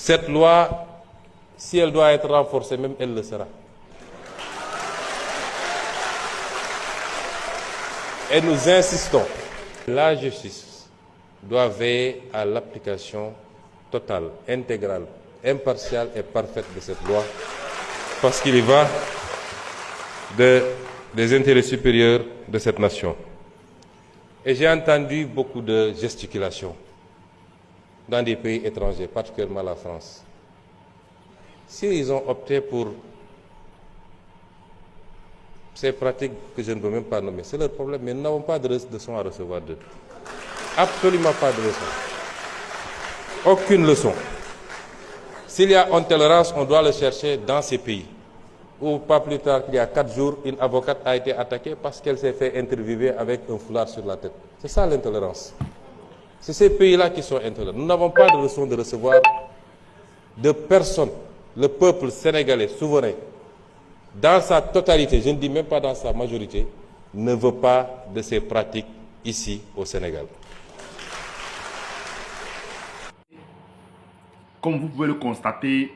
Cette loi, si elle doit être renforcée, même elle le sera. Et nous insistons. La justice doit veiller à l'application totale, intégrale, impartiale et parfaite de cette loi, parce qu'il y va des intérêts supérieurs de cette nation. Et j'ai entendu beaucoup de gesticulations dans des pays étrangers, particulièrement la France. S'ils ont opté pour ces pratiques que je ne veux même pas nommer, c'est leur problème, mais nous n'avons pas de leçon à recevoir d'eux. Absolument pas de leçon. Aucune leçon. S'il y a intolérance, on doit le chercher dans ces pays. Ou pas plus tard qu'il y a 4 jours, une avocate a été attaquée parce qu'elle s'est fait interviewer avec un foulard sur la tête. C'est ça l'intolérance. C'est ces pays-là qui sont intolérants. Nous n'avons pas de leçon de recevoir de personne. Le peuple sénégalais souverain, dans sa totalité, je ne dis même pas dans sa majorité, ne veut pas de ces pratiques ici au Sénégal. Comme vous pouvez le constater,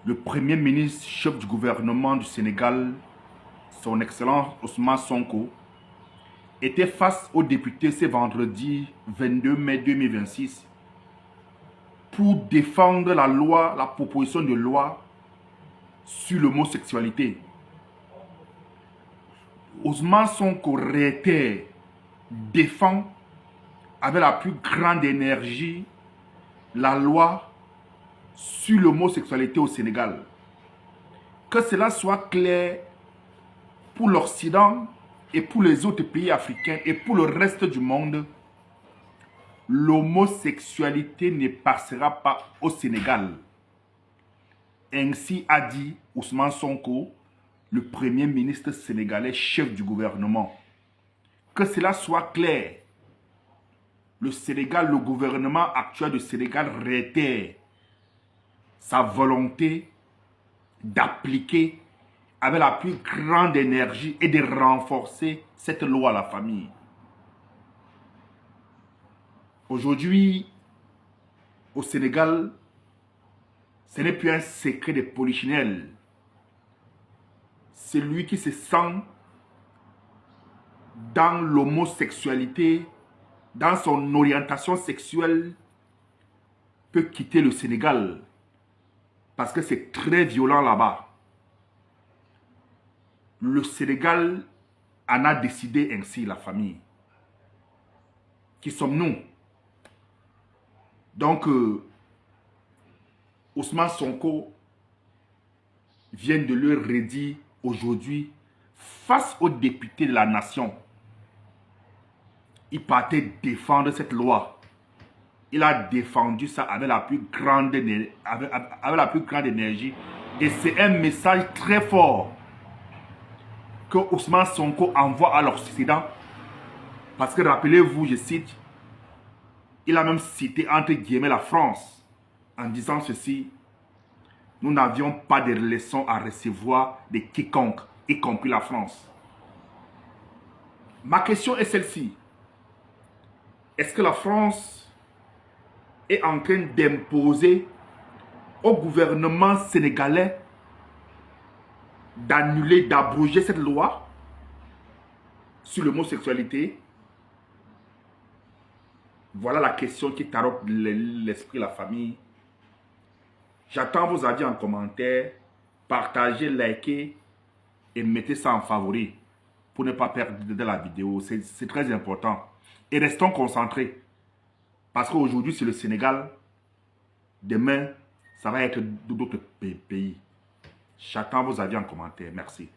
le Premier ministre, chef du gouvernement du Sénégal, son Excellence Ousmane Sonko, était face aux députés ce vendredi 22 mai 2026 pour défendre la loi, la proposition de loi sur l'homosexualité. Ousmane Sonko réitère, défend avec la plus grande énergie la loi sur l'homosexualité au Sénégal. Que cela soit clair pour l'Occident et pour les autres pays africains et pour le reste du monde, l'homosexualité ne passera pas au Sénégal. Ainsi a dit Ousmane Sonko, le Premier ministre sénégalais, chef du gouvernement. Que cela soit clair. Le Sénégal, le gouvernement actuel du Sénégal réitère sa volonté d'appliquer avec la plus grande énergie et de renforcer cette loi à la famille. Aujourd'hui, au Sénégal, ce n'est plus un secret de polichinelle. Celui qui se sent dans l'homosexualité, dans son orientation sexuelle, peut quitter le Sénégal. Parce que c'est très violent là-bas. Le Sénégal en a décidé ainsi, la famille. Qui sommes-nous? Donc, Ousmane Sonko vient de le redire aujourd'hui face aux députés de la nation. Il partait défendre cette loi. Il a défendu ça avec la plus grande énergie. Et c'est un message très fort que Ousmane Sonko envoie à l'Occident. Parce que rappelez-vous, je cite, il a même cité entre guillemets la France en disant ceci: nous n'avions pas de leçons à recevoir de quiconque, y compris la France. Ma question est celle-ci. Est-ce que la France est en train d'imposer au gouvernement sénégalais d'annuler, d'abroger cette loi sur l'homosexualité? Voilà la question qui tarote l'esprit de la famille. J'attends vos avis en commentaire. Partagez, likez et mettez ça en favori pour ne pas perdre de la vidéo. C'est très important. Et restons concentrés. Parce qu'aujourd'hui, c'est le Sénégal. Demain, ça va être d'autres pays. J'attends vos avis en commentaire. Merci.